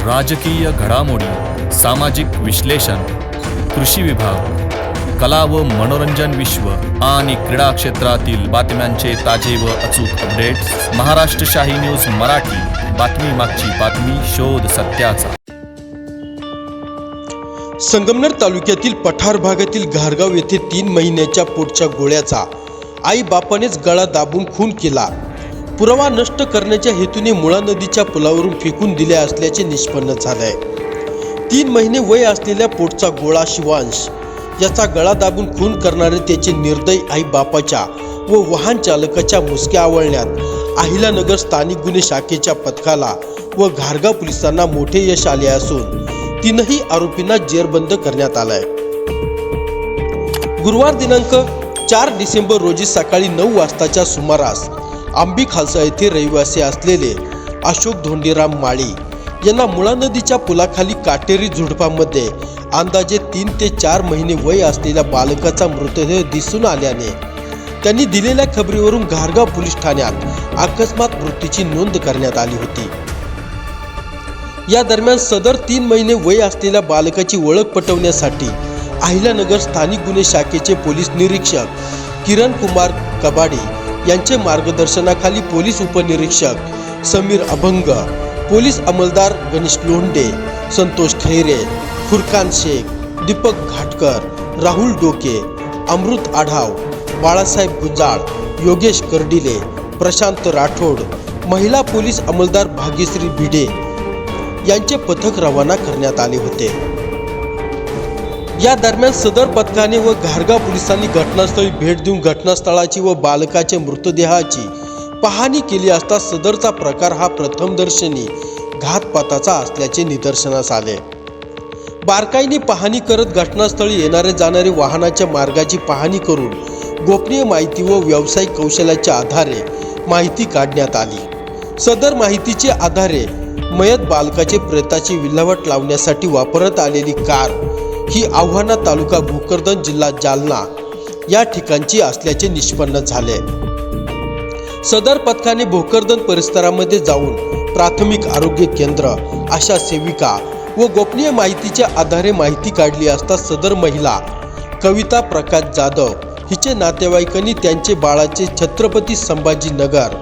राजकीय घडामोडी, सामाजिक विश्लेषण, कृषी विभाग, कला व मनोरंजन विश्व आणि क्रीडा क्षेत्रातील बातम्यांचे ताजे व अचूक अपडेट्स महाराष्ट्र शाही न्यूज मराठी. बातमी मागची बातमी, शोध सत्याचा. संगमनेर तालुक्यातील पठार भागातील घारगाव येथे 3 महिन्याच्या पोटच्या गोळ्याचा आई बापानेच गळा दाबून खून केला. पुरावा नष्ट करण्याच्या हेतूने मुळा नदीच्या पुलावरून फेकून दिल्या असल्याचे निष्पन्न झाले. 3 महिने वय असलेल्या पोटचा गोळा शिवांश याचा गळा दाबून खून करणारे त्याचे निर्दयी आई बापाच्या व वाहन चालकाच्या मुसक्या आवळण्यात अहिल्यानगर स्थानिक गुन्हे शाखेच्या पथकाला व घारगाव पोलिसांना मोठे यश आले असून 3ही आरोपींना जेरबंद करण्यात आलाय. गुरुवार दिनांक 4 डिसेंबर रोजी सकाळी 9 वाजताच्या सुमारास आंबी खालसा येथे रहिवासी असलेले अशोक धोंडीराम माळी यांना मुळा नदीच्या पुलाखाली काटेरी झुडपामध्ये अंदाजे 3 ते 4 महिने वय असलेल्या बालकाचा मृतदेह दिसून आल्याने त्यांनी दिलेल्या खबरीवरून घारगाव पोलीस ठाण्यात अकस्मात मृत्यूची नोंद करण्यात आली होती. या दरम्यान सदर 3 महिने वय असलेल्या बालकाची ओळख पटवण्यासाठी अहिल्यानगर स्थानिक गुन्हे शाखेचे पोलीस निरीक्षक किरण कुमार कबाडी यांचे मार्गदर्शनाखाली पोलीस उपनिरीक्षक समीर अभंग, पोलीस अंमलदार गणेश लोंढे, संतोष खैरे, फुरकान शेख, दीपक घाटकर, राहुल डोके, अमृत आढाव, बाळासाहेब गुंजाळ, योगेश कर्डिले, प्रशांत राठोड, महिला पोलीस अंमलदार भाग्यश्री भिडे यांचे पथक रवाना करण्यात आले होते. या दरम्यान सदर पथकाने व घारगाव पोलिसांनी घटनास्थळी भेट देऊन घटनास्थळाची व बालकाच्या मृतदेहाची पाहणी केली असता सदरचा प्रकार हा प्रथमदर्शनी घातपाताचा असल्याचे निदर्शनास आले. बारकाईने पाहणी करत घटनास्थळी येणारे जाणारे वाहनाच्या मार्गाची पाहणी करून गोपनीय माहिती व व्यावसायिक कौशल्याच्या आधारे माहिती काढण्यात आली. सदर माहितीच्या आधारे मयत बालकाचे प्रेताची विल्हेवाट लावण्यासाठी वापरण्यात आलेली कार ही आव्हाना तालुका भोकरदन जिल्हा जालना या ठिकाणची असल्याचे निष्पन्न झाले. सदर पथकाने भोकरदन परिसरामध्ये जाऊन प्राथमिक आरोग्य केंद्र, आशा सेविका व गोपनीय माहितीच्या आधारे माहिती काढली असता सदर महिला कविता प्रकाश जाधव हिचे नातेवाईकांनी त्यांचे बाळाचे छत्रपती संभाजीनगर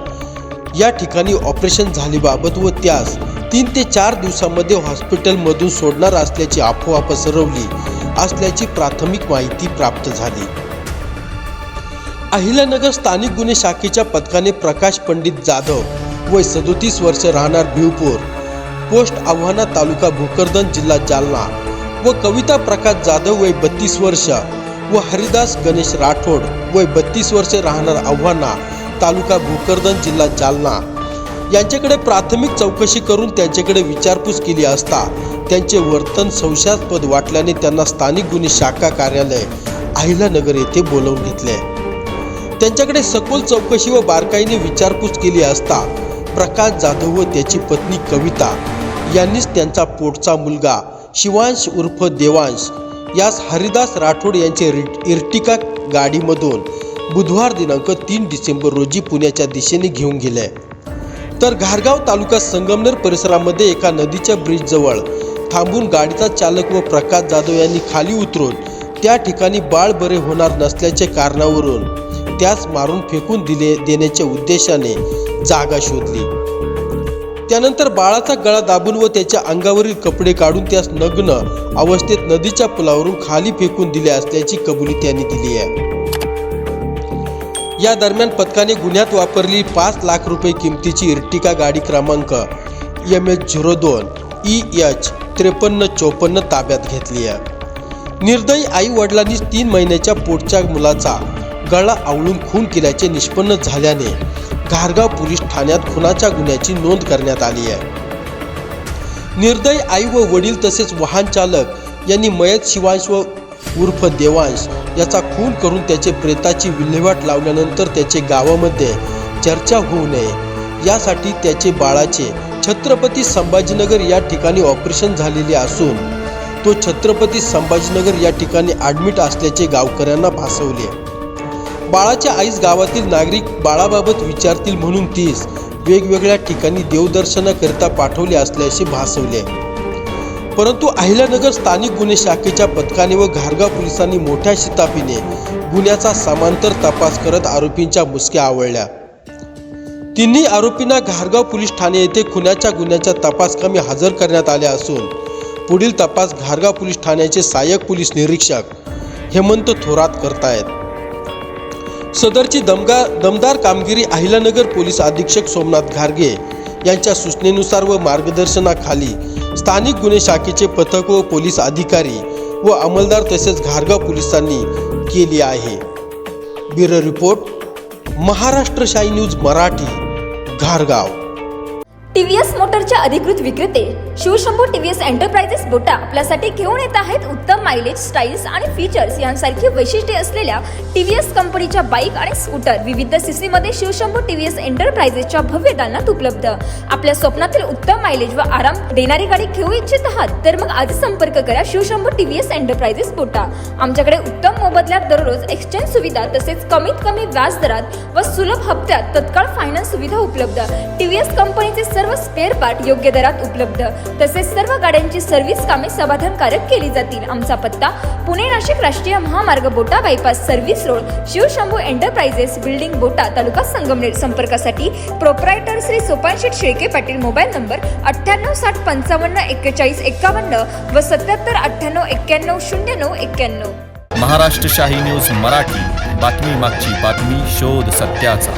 या ठिकाणी ऑपरेशन झाल्याबाबत व त्यास 3 ते 4 दिवसांमध्ये हॉस्पिटलमधून सोडणार असल्याची अफवा पसरवली असल्याची प्राथमिक माहिती प्राप्त झाली. अहिल्यानगर स्थानिक गुन्हे शाखेच्या पथकाने प्रकाश पंडित जाधव वय 37 वर्ष राहणार भिवपूर पोस्ट आव्हाना तालुका भोकरदन जिल्हा जालना व कविता प्रकाश जाधव वय 32 वर्ष व हरिदास गणेश राठोड वय 32 वर्ष राहणार आव्हाना तालुका भोकरदन जिल्हा जालना यांच्याकडे प्राथमिक चौकशी करून त्यांच्याकडे विचारपूस केली असता त्यांचे वर्तन संशयास्पद वाटल्याने त्यांना स्थानिक गुन्हे शाखा कार्यालय अहिल्यानगर येथे बोलावून घेतले. त्यांच्याकडे सखोल चौकशी व बारकाईने विचारपूस केली असता प्रकाश जाधव व त्याची पत्नी कविता यांनीच त्यांचा पोटचा मुलगा शिवांश उर्फ देवांश यास हरिदास राठोड यांचे इर्टिका गाडीमधून बुधवार दिनांक 3 डिसेंबर रोजी पुण्याच्या दिशेने घेऊन गेले. तर घारगाव तालुका संगमनेर परिसरामध्ये एका नदीच्या ब्रिजजवळ थांबून गाडीचा चालक व प्रकाश जाधव यांनी खाली उतरून त्या ठिकाणी बाळ बरे होणार नसल्याच्या कारणावरून त्यास मारून फेकून देण्याच्या उद्देशाने जागा शोधली. त्यानंतर बाळाचा गळा दाबून व त्याच्या अंगावरील कपडे काढून त्यास नग्न अवस्थेत नदीच्या पुलावरून खाली फेकून दिले असल्याची कबुली त्यांनी दिली आहे. या दरम्यान पथकाने गुन्ह्यात वापरली 5 लाख रुपये किमतीची इर्टिका गाडी क्रमांक MS02 EH 5354 ताब्यात घेतली आहे. निर्दयी आई वडिलांनी 3 महिन्याच्या पोटच्या मुलाचा गळा आवळून खून केल्याचे निष्पन्न झाल्याने घारगाव पोलीस ठाण्यात खुनाच्या गुन्ह्याची नोंद करण्यात आली आहे. निर्दयी आई व वडील तसेच वाहन चालक यांनी मयत शिवांश व उर्फ देवांश याचा खून करून त्याचे प्रेताची विल्हेवाट लावल्यानंतर त्याचे गावामध्ये चर्चा होऊ नये यासाठी त्याचे बाळाचे छत्रपती संभाजीनगर या ठिकाणी ऑपरेशन झालेले असून तो छत्रपती संभाजीनगर या ठिकाणी ॲडमिट असल्याचे गावकऱ्यांना भासवले. बाळाच्या आईस गावातील नागरिक बाळाबाबत विचारतील म्हणून तीस वेगवेगळ्या ठिकाणी देवदर्शनाकरिता पाठवले असल्याचे भासवले. परंतु अहिल्यानगर स्थानिक गुन्हे शाखेच्या पथकाने व घारगाव पोलिसांनी मोठ्या शिताफीने गुन्ह्याचा समांतर तपास करत आरोपींच्या मुसक्या आवळल्या। तिन्ही आरोपींना घारगाव पोलीस ठाणे येथे खुनाच्या गुन्ह्याच्या तपासकामी हजर करण्यात आले असून पुढील तपास घारगाव पोलीस ठाण्याचे सहाय्यक पोलीस निरीक्षक हेमंत थोरात करतायत। सदरची दमदार कामगिरी अहिल्यानगर पोलीस अधीक्षक सोमनाथ घारगे यांच्या सूचनेनुसार व मार्गदर्शनाखाली स्थानिक गुन्हे शाखेचे पथक व पोलीस अधिकारी व अंमलदार तसेच घारगाव पोलिसांनी केली आहे। ब्युरो रिपोर्ट, महाराष्ट्र शाही न्यूज मराठी, घारगाव। टीव्हीएस मोटरच्या अधिकृत विक्रेते शिवशंभू टीव्हीएस एंटरप्राइजेस बोटा आपल्यासाठी घेऊन येत आहेत उत्तम मायलेज, स्टाईल्स आणि फीचर्स यांसारखी वैशिष्ट्ये असलेल्या टीव्हीएस कंपनीच्या बाईक आणि स्कूटर विविध सीसी मध्ये शिवशंभू टीव्हीएस एंटरप्राइजेसच्या भव्य दालनात उपलब्ध। आपल्या स्वप्नातील उत्तम मायलेज व आराम देणारी गाडी घेऊ इच्छित आहात तर मग आज संपर्क करा शिवशंभू टीव्हीएस एंटरप्राइजेस बोटा। आमच्याकडे उत्तम मोबदल्यात दररोज एक्सचेंज सुविधा तसेच कमीत कमी व्याज दरात व सुलभ हप्त्यात तत्काळ फायनान्स सुविधा उपलब्ध। टीव्हीएस कंपनीचे सर्व स्पेअर पार्ट योग्य दरात उपलब्ध तसेच सर्व गाड्यांची सर्व्हिस कामे समाधानकारक केली जातील। आमचा पत्ता पुणे नाशिक राष्ट्रीय महामार्ग Bota bypass service road, Shivshambhu enterprises, building Bota, taluka Sangamner. संपर्कासाठी proprietor Shri Sopansheth Shelke Patil, mobile number 9860554151 व 7798919091। महाराष्ट्र शाही न्यूज मराठी, बातमी मागची बातमी, शोध सत्याचा।